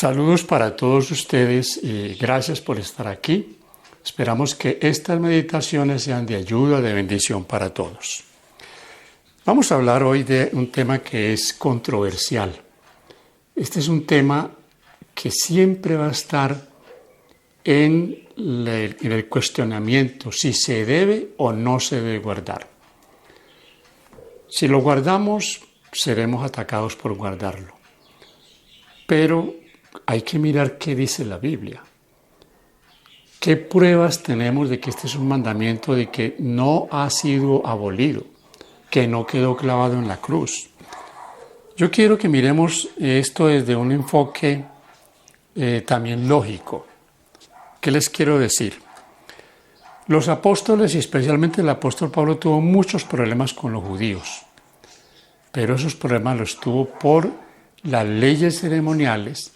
Saludos para todos ustedes y gracias por estar aquí. Esperamos que estas meditaciones sean de ayuda, de bendición para todos. Vamos a hablar hoy de un tema que es controversial. Este es un tema que siempre va a estar en el cuestionamiento si se debe o no se debe guardar. Si lo guardamos, seremos atacados por guardarlo. Pero hay que mirar qué dice la Biblia. ¿Qué pruebas tenemos de que este es un mandamiento, de que no ha sido abolido, que no quedó clavado en la cruz? Yo quiero que miremos esto desde un enfoque también lógico. ¿Qué les quiero decir? Los apóstoles, y especialmente el apóstol Pablo, tuvo muchos problemas con los judíos, pero esos problemas los tuvo por las leyes ceremoniales,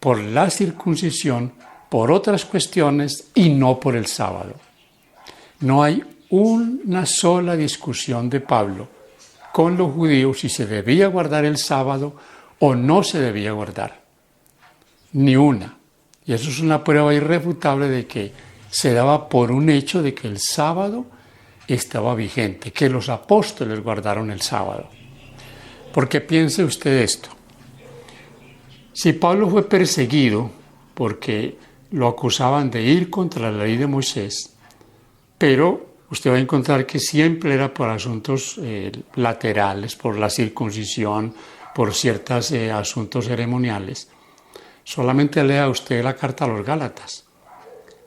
por la circuncisión, por otras cuestiones y no por el sábado. No hay una sola discusión de Pablo con los judíos si se debía guardar el sábado o no se debía guardar. Ni una. Y eso es una prueba irrefutable de que se daba por un hecho de que el sábado estaba vigente, que los apóstoles guardaron el sábado. Porque piense usted esto. Si Pablo fue perseguido porque lo acusaban de ir contra la ley de Moisés, pero usted va a encontrar que siempre era por asuntos laterales, por la circuncisión, por ciertos asuntos ceremoniales. Solamente lea usted la carta a los Gálatas.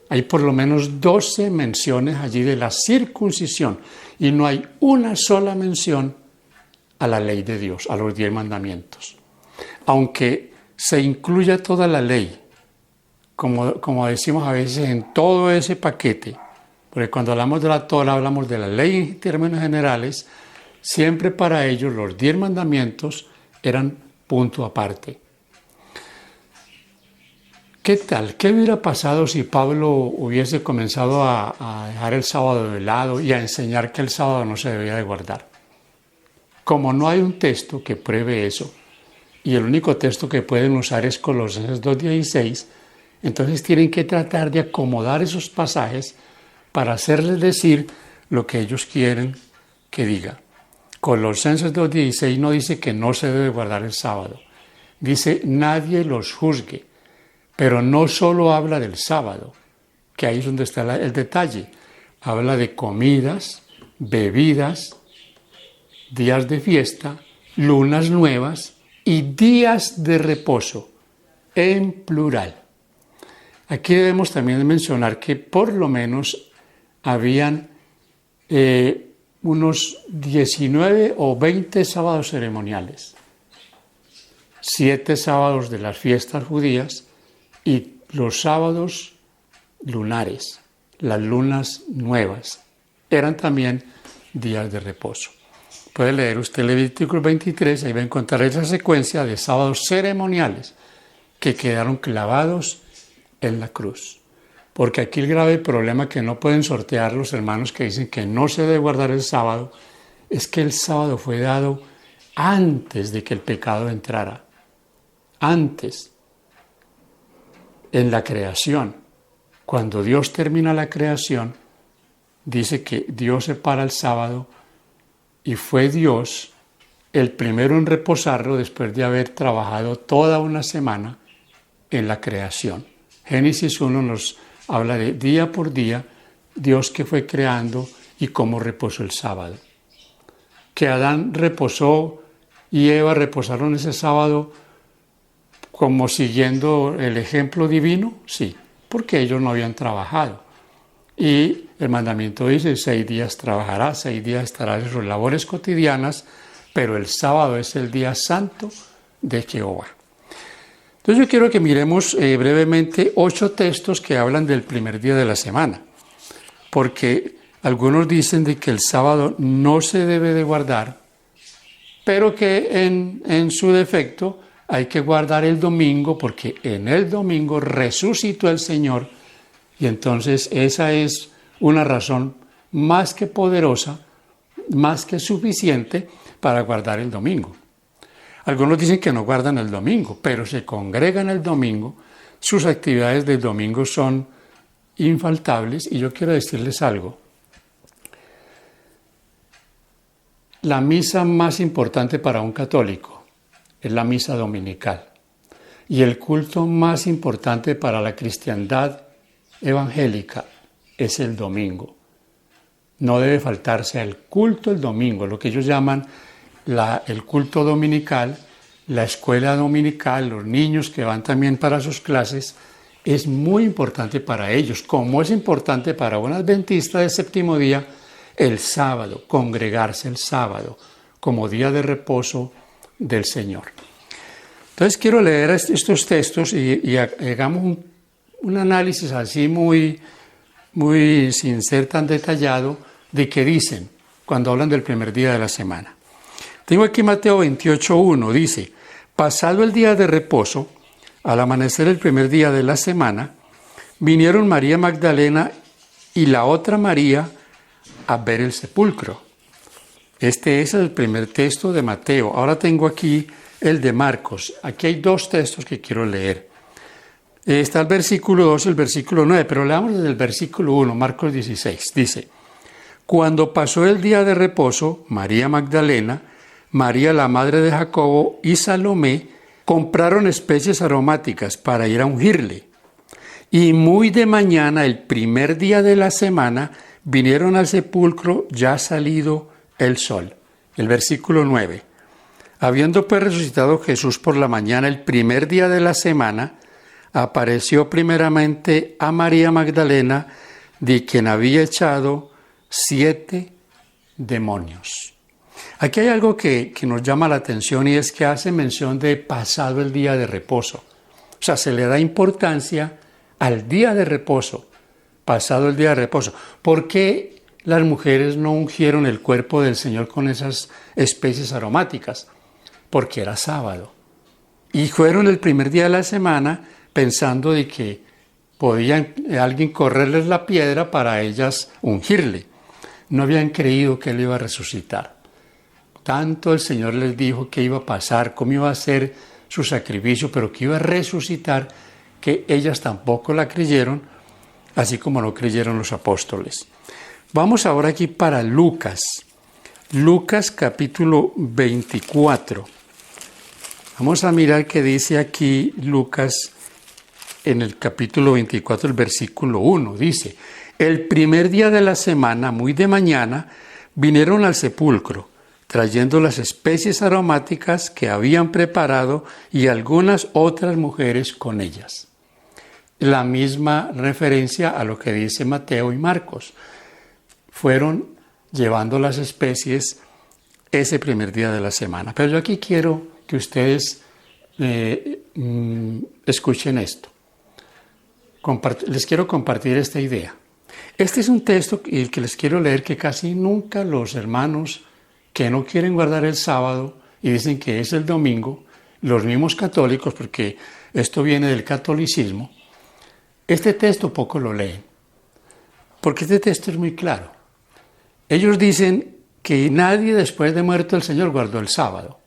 Hay por lo menos 12 menciones allí de la circuncisión y no hay una sola mención a la ley de Dios, a los 10 mandamientos. Aunque se incluya toda la ley, como decimos a veces, en todo ese paquete, porque cuando hablamos de la Torá hablamos de la ley en términos generales, siempre para ellos los 10 mandamientos eran punto aparte. ¿Qué tal? ¿Qué hubiera pasado si Pablo hubiese comenzado a dejar el sábado de lado y a enseñar que el sábado no se debía de guardar? Como no hay un texto que pruebe eso, y el único texto que pueden usar es Colosenses 2:16, entonces tienen que tratar de acomodar esos pasajes para hacerles decir lo que ellos quieren que diga. Colosenses 2:16 no dice que no se debe guardar el sábado, dice nadie los juzgue, pero no solo habla del sábado, que ahí es donde está el detalle, habla de comidas, bebidas, días de fiesta, lunas nuevas y días de reposo, en plural. Aquí debemos también mencionar que por lo menos habían unos 19 o 20 sábados ceremoniales, 7 sábados de las fiestas judías y los sábados lunares, las lunas nuevas, eran también días de reposo. Puede leer usted Levítico 23, ahí va a encontrar esa secuencia de sábados ceremoniales que quedaron clavados en la cruz. Porque aquí el grave problema que no pueden sortear los hermanos que dicen que no se debe guardar el sábado es que el sábado fue dado antes de que el pecado entrara. Antes, en la creación. Cuando Dios termina la creación, dice que Dios separa el sábado y fue Dios el primero en reposarlo después de haber trabajado toda una semana en la creación. Génesis 1 nos habla de día por día, Dios que fue creando y cómo reposó el sábado. Que Adán reposó y Eva reposaron ese sábado como siguiendo el ejemplo divino, sí, porque ellos no habían trabajado. Y el mandamiento dice, 6 días trabajarás, 6 días estarás en sus labores cotidianas, pero el sábado es el día santo de Jehová. Entonces yo quiero que miremos brevemente 8 textos que hablan del primer día de la semana, porque algunos dicen de que el sábado no se debe de guardar, pero que en su defecto hay que guardar el domingo, porque en el domingo resucitó el Señor. Y entonces esa es una razón más que poderosa, más que suficiente para guardar el domingo. Algunos dicen que no guardan el domingo, pero se congregan el domingo. Sus actividades del domingo son infaltables y yo quiero decirles algo. La misa más importante para un católico es la misa dominical y el culto más importante para la cristiandad evangélica es el domingo. No debe faltarse al culto el domingo, lo que ellos llaman el culto dominical, la escuela dominical, los niños que van también para sus clases, es muy importante para ellos, como es importante para un adventista del séptimo día, el sábado, congregarse el sábado, como día de reposo del Señor. Entonces quiero leer estos textos y hagamos un análisis así muy sin ser tan detallado de qué dicen cuando hablan del primer día de la semana. Tengo aquí Mateo 28:1, dice: pasado el día de reposo, al amanecer el primer día de la semana, vinieron María Magdalena y la otra María a ver el sepulcro. Este es el primer texto de Mateo. Ahora tengo aquí el de Marcos. Aquí hay dos textos que quiero leer. Está el versículo 2 y el versículo 9, pero leamos desde el versículo 1, Marcos 16. Dice: cuando pasó el día de reposo, María Magdalena, María la madre de Jacobo y Salomé compraron especies aromáticas para ir a ungirle. Y muy de mañana, el primer día de la semana, vinieron al sepulcro ya salido el sol. El versículo 9. Habiendo pues resucitado Jesús por la mañana, el primer día de la semana, apareció primeramente a María Magdalena, de quien había echado 7 demonios. Aquí hay algo que nos llama la atención y es que hace mención de pasado el día de reposo. O sea, se le da importancia al día de reposo, pasado el día de reposo. ¿Por qué las mujeres no ungieron el cuerpo del Señor con esas especies aromáticas? Porque era sábado. Y fueron el primer día de la semana pensando de que podían alguien correrles la piedra para ellas ungirle. No habían creído que Él iba a resucitar. Tanto el Señor les dijo que iba a pasar, cómo iba a ser su sacrificio, pero que iba a resucitar, que ellas tampoco la creyeron, así como no creyeron los apóstoles. Vamos ahora aquí para Lucas. Lucas capítulo 24. Vamos a mirar qué dice aquí Lucas en el capítulo 24, el versículo 1. Dice: el primer día de la semana, muy de mañana, vinieron al sepulcro, trayendo las especies aromáticas que habían preparado y algunas otras mujeres con ellas. La misma referencia a lo que dice Mateo y Marcos. Fueron llevando las especies ese primer día de la semana. Pero yo aquí quiero que ustedes escuchen esto. Les quiero compartir esta idea. Este es un texto el que les quiero leer que casi nunca los hermanos que no quieren guardar el sábado y dicen que es el domingo, los mismos católicos, porque esto viene del catolicismo, este texto poco lo leen, porque este texto es muy claro. Ellos dicen que nadie después de muerto el Señor guardó el sábado,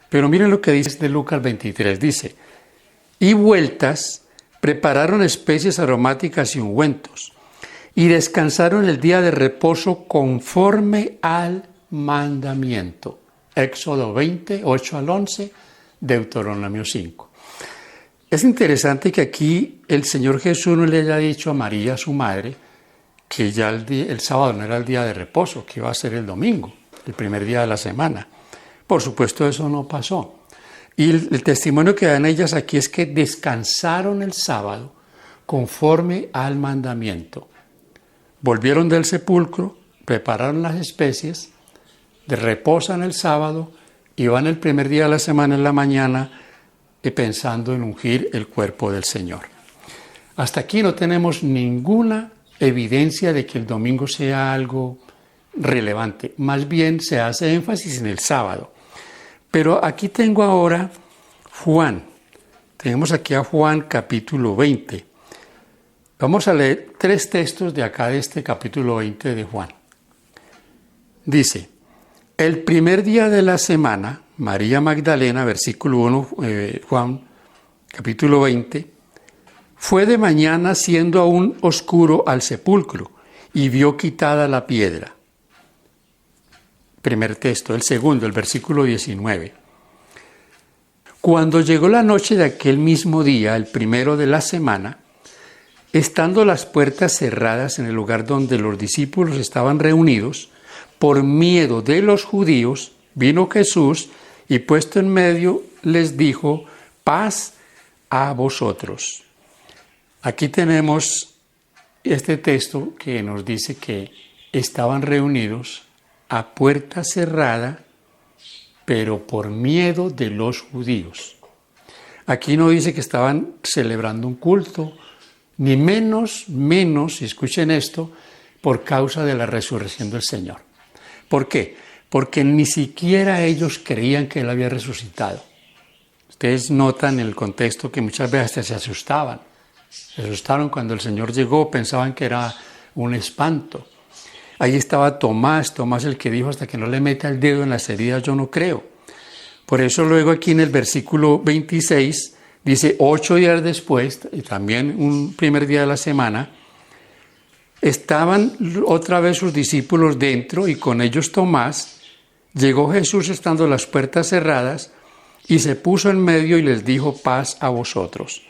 pero miren lo que dice de Lucas 23, dice: y vueltas prepararon especies aromáticas y ungüentos, y descansaron el día de reposo conforme al mandamiento. Éxodo 20, 8 al 11, Deuteronomio 5. Es interesante que aquí el Señor Jesús no le haya dicho a María, su madre, que ya el sábado no era el día de reposo, que iba a ser el domingo, el primer día de la semana. Por supuesto, eso no pasó. Y el testimonio que dan ellas aquí es que descansaron el sábado conforme al mandamiento. Volvieron del sepulcro, prepararon las especies, reposan el sábado y van el primer día de la semana en la mañana pensando en ungir el cuerpo del Señor. Hasta aquí no tenemos ninguna evidencia de que el domingo sea algo relevante. Más bien se hace énfasis en el sábado. Pero aquí tengo ahora Juan. Tenemos aquí a Juan capítulo 20. Vamos a leer 3 textos de acá de este capítulo 20 de Juan. Dice: el primer día de la semana, María Magdalena, versículo 1, Juan, capítulo 20, fue de mañana siendo aún oscuro al sepulcro y vio quitada la piedra. Primer texto. El segundo, el versículo 19. Cuando llegó la noche de aquel mismo día, el primero de la semana, estando las puertas cerradas en el lugar donde los discípulos estaban reunidos, por miedo de los judíos, vino Jesús y puesto en medio les dijo: paz a vosotros. Aquí tenemos este texto que nos dice que estaban reunidos a puerta cerrada, pero por miedo de los judíos. Aquí no dice que estaban celebrando un culto, ni menos, y escuchen esto, por causa de la resurrección del Señor. ¿Por qué? Porque ni siquiera ellos creían que Él había resucitado. Ustedes notan en el contexto que muchas veces se asustaban. Se asustaron cuando el Señor llegó, pensaban que era un espanto. Ahí estaba Tomás el que dijo: hasta que no le meta el dedo en las heridas yo no creo. Por eso luego aquí en el versículo 26 dice: 8 días después, y también un primer día de la semana, estaban otra vez sus discípulos dentro y con ellos Tomás. Llegó Jesús estando las puertas cerradas y se puso en medio y les dijo: paz a vosotros.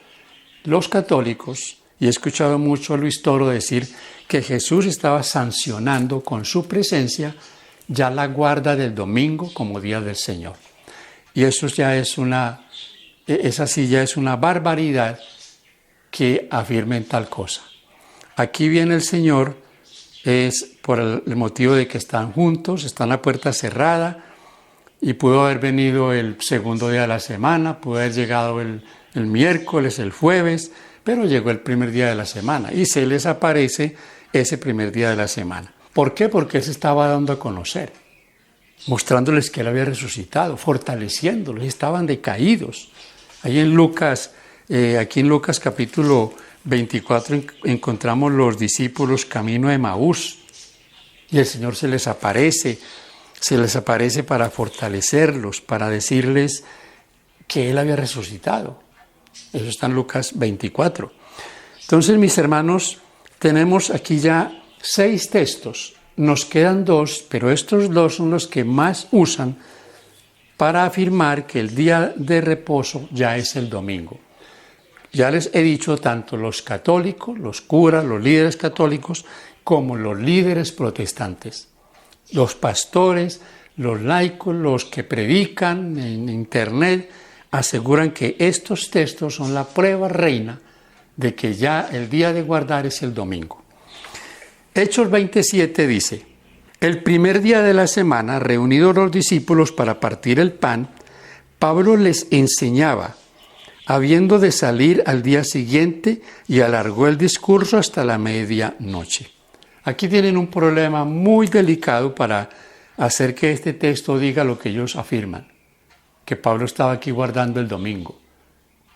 Los católicos, y he escuchado mucho a Luis Toro decir que Jesús estaba sancionando con su presencia ya la guarda del domingo como día del Señor. Y eso ya es esa sí ya es una barbaridad que afirmen tal cosa. Aquí viene el Señor, es por el motivo de que están juntos, están a puerta cerrada, y pudo haber venido el segundo día de la semana, pudo haber llegado el miércoles, el jueves, pero llegó el primer día de la semana y se les aparece ese primer día de la semana. ¿Por qué? Porque Él se estaba dando a conocer, mostrándoles que Él había resucitado, fortaleciéndolos, estaban decaídos. Ahí en Lucas, aquí en Lucas capítulo 24 encontramos los discípulos camino a Emaús y el Señor se les aparece para fortalecerlos, para decirles que Él había resucitado. Eso está en Lucas 24. Entonces, mis hermanos, tenemos aquí ya 6 textos. Nos quedan 2, pero estos 2 son los que más usan para afirmar que el día de reposo ya es el domingo. Ya les he dicho, tanto los católicos, los curas, los líderes católicos, como los líderes protestantes, los pastores, los laicos, los que predican en internet, aseguran que estos textos son la prueba reina de que ya el día de guardar es el domingo. Hechos 27 dice: el primer día de la semana, reunidos los discípulos para partir el pan, Pablo les enseñaba, habiendo de salir al día siguiente, y alargó el discurso hasta la medianoche. Aquí tienen un problema muy delicado para hacer que este texto diga lo que ellos afirman, que Pablo estaba aquí guardando el domingo,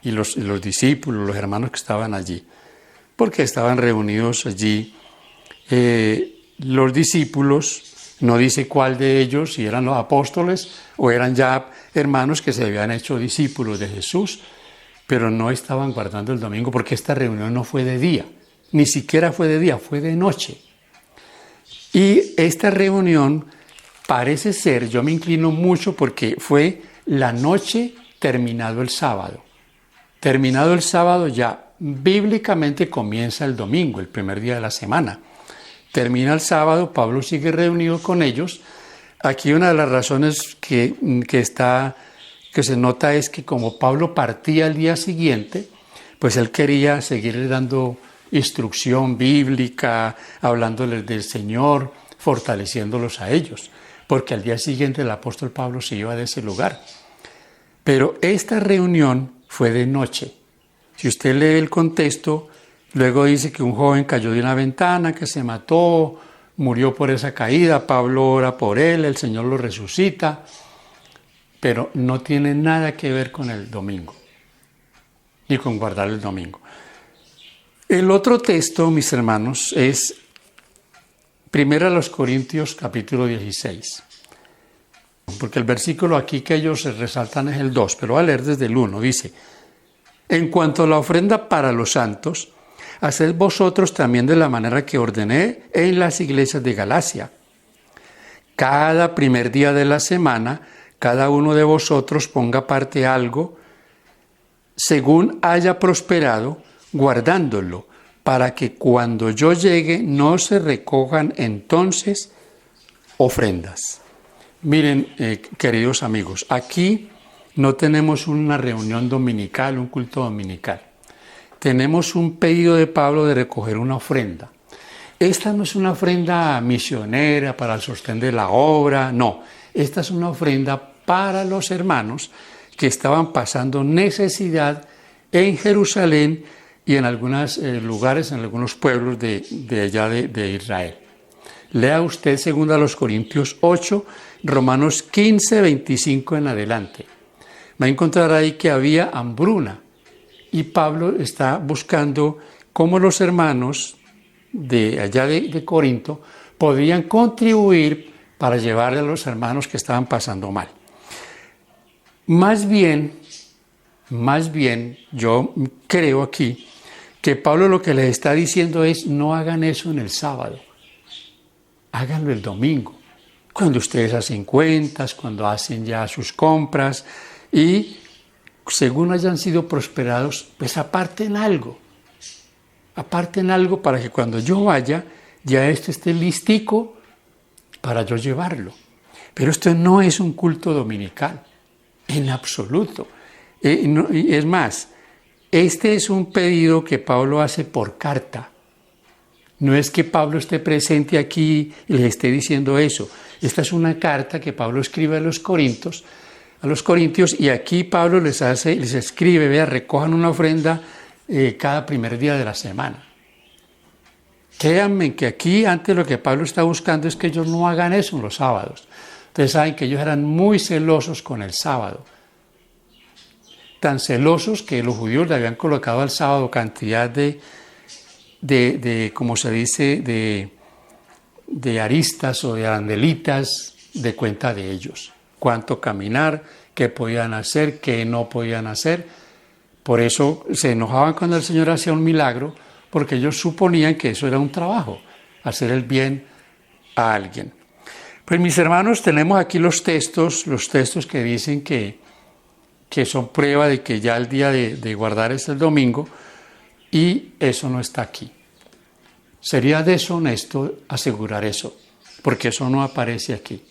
y los discípulos, los hermanos que estaban allí, porque estaban reunidos allí. Los discípulos, no dice cuál de ellos, si eran los apóstoles o eran ya hermanos que se habían hecho discípulos de Jesús, pero no estaban guardando el domingo porque esta reunión no fue de día, ni siquiera fue de día, fue de noche. Y esta reunión parece ser, yo me inclino mucho porque fue la noche terminado el sábado. Terminado el sábado ya bíblicamente comienza el domingo, el primer día de la semana. Termina el sábado, Pablo sigue reunido con ellos. Aquí una de las razones que se nota es que como Pablo partía al día siguiente, pues él quería seguir dando instrucción bíblica, hablándoles del Señor, fortaleciéndolos a ellos, porque al día siguiente el apóstol Pablo se iba de ese lugar. Pero esta reunión fue de noche. Si usted lee el contexto, luego dice que un joven cayó de una ventana, que se mató, murió por esa caída, Pablo ora por él, el Señor lo resucita, pero no tiene nada que ver con el domingo, ni con guardar el domingo. El otro texto, mis hermanos, es 1 Corintios capítulo 16. porque el versículo aquí que ellos resaltan es el 2, pero voy a leer desde el 1, dice: en cuanto a la ofrenda para los santos, haced vosotros también de la manera que ordené en las iglesias de Galacia. Cada primer día de la semana, cada uno de vosotros ponga aparte algo, según haya prosperado, guardándolo, para que cuando yo llegue no se recojan entonces ofrendas. Miren, queridos amigos, aquí no tenemos una reunión dominical, un culto dominical. Tenemos un pedido de Pablo de recoger una ofrenda. Esta no es una ofrenda misionera para el sostén de la obra, no. Esta es una ofrenda para los hermanos que estaban pasando necesidad en Jerusalén y en algunos lugares, en algunos pueblos de allá de Israel. Lea usted 2 Corintios 8, Romanos 15, 25 en adelante. Va a encontrar ahí que había hambruna y Pablo está buscando cómo los hermanos de allá de Corinto podían contribuir para llevarle a los hermanos que estaban pasando mal. Más bien, yo creo aquí que Pablo lo que les está diciendo es: no hagan eso en el sábado, háganlo el domingo, cuando ustedes hacen cuentas, cuando hacen ya sus compras y según hayan sido prosperados, pues aparten algo para que cuando yo vaya, ya esto esté listico para yo llevarlo. Pero esto no es un culto dominical, en absoluto. Y es más, este es un pedido que Pablo hace por carta. No es que Pablo esté presente aquí y les esté diciendo eso. Esta es una carta que Pablo escribe a los corintios, y aquí Pablo les escribe: vea, recojan una ofrenda cada primer día de la semana. Créanme que aquí antes lo que Pablo está buscando es que ellos no hagan eso en los sábados. Ustedes saben que ellos eran muy celosos con el sábado. Tan celosos que los judíos le habían colocado al sábado cantidad de como se dice, de aristas o de arandelitas de cuenta de ellos. Cuánto caminar, qué podían hacer, qué no podían hacer. Por eso se enojaban cuando el Señor hacía un milagro, porque ellos suponían que eso era un trabajo, hacer el bien a alguien. Pues mis hermanos, tenemos aquí los textos que dicen que son prueba de que ya el día de guardar es el domingo, y eso no está aquí. Sería deshonesto asegurar eso, porque eso no aparece aquí.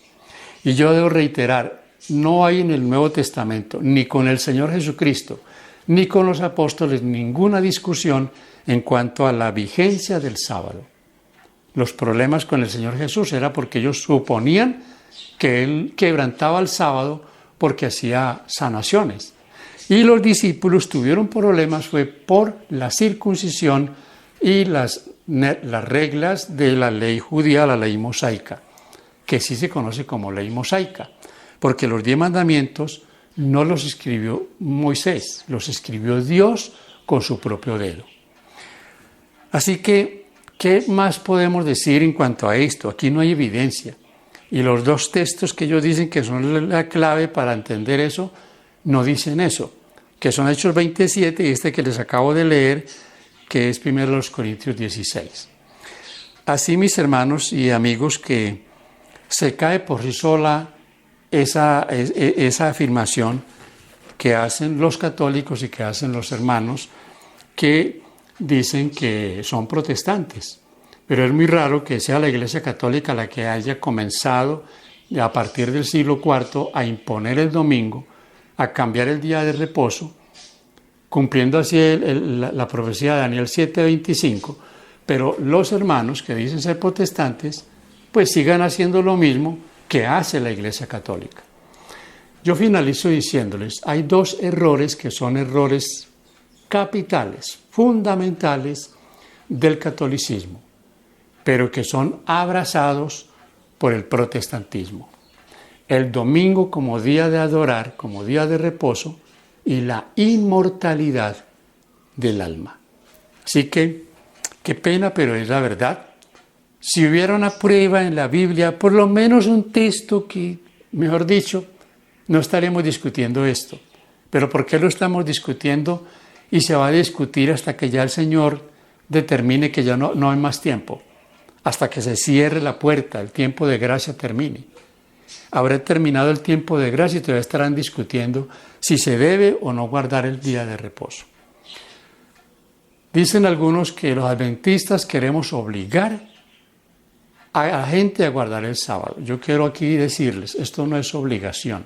Y yo debo reiterar, no hay en el Nuevo Testamento, ni con el Señor Jesucristo, ni con los apóstoles, ninguna discusión en cuanto a la vigencia del sábado. Los problemas con el Señor Jesús era porque ellos suponían que Él quebrantaba el sábado porque hacía sanaciones. Y los discípulos tuvieron problemas fue por la circuncisión y las reglas de la ley judía, la ley mosaica, que sí se conoce como ley mosaica, porque los 10 mandamientos no los escribió Moisés, los escribió Dios con su propio dedo. Así que, ¿qué más podemos decir en cuanto a esto? Aquí no hay evidencia. Y los 2 textos que ellos dicen que son la clave para entender eso, no dicen eso, que son Hechos 27 y este que les acabo de leer, que es 1 Corintios 16. Así, mis hermanos y amigos, que se cae por sí sola esa afirmación que hacen los católicos y que hacen los hermanos que dicen que son protestantes. Pero es muy raro que sea la Iglesia Católica la que haya comenzado a partir del siglo IV a imponer el domingo, a cambiar el día de reposo, cumpliendo así la profecía de Daniel 7:25, pero los hermanos que dicen ser protestantes, pues sigan haciendo lo mismo que hace la Iglesia Católica. Yo finalizo diciéndoles, hay 2 errores que son errores capitales, fundamentales del catolicismo, pero que son abrazados por el protestantismo. El domingo como día de adorar, como día de reposo, y la inmortalidad del alma. Así que, qué pena, pero es la verdad. Si hubiera una prueba en la Biblia, por lo menos un texto que Mejor dicho, no estaremos discutiendo esto. ¿Pero por qué lo estamos discutiendo? Y se va a discutir hasta que ya el Señor determine que ya no hay más tiempo. Hasta que se cierre la puerta, el tiempo de gracia termine. Habrá terminado el tiempo de gracia y todavía estarán discutiendo si se debe o no guardar el día de reposo. Dicen algunos que los adventistas queremos obligar a la gente a guardar el sábado. Yo quiero aquí decirles, esto no es obligación.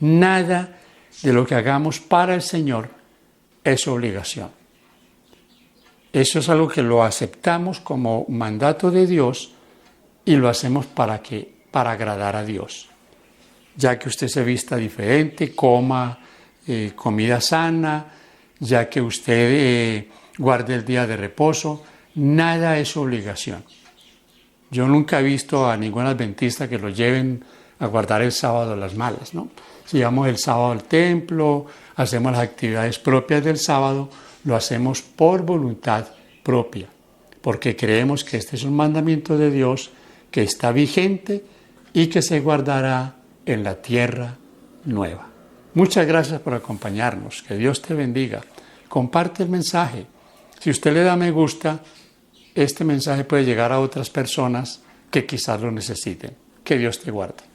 Nada de lo que hagamos para el Señor es obligación. Eso es algo que lo aceptamos como mandato de Dios y lo hacemos para agradar a Dios. Ya que usted se vista diferente, coma comida sana, ya que usted guarde el día de reposo, nada es obligación. Yo nunca he visto a ningún adventista que lo lleven a guardar el sábado a las malas, ¿no? Si llevamos el sábado al templo, hacemos las actividades propias del sábado, lo hacemos por voluntad propia, porque creemos que este es un mandamiento de Dios que está vigente y que se guardará en la tierra nueva. Muchas gracias por acompañarnos. Que Dios te bendiga. Comparte el mensaje. Si usted le da me gusta, este mensaje puede llegar a otras personas que quizás lo necesiten. Que Dios te guarde.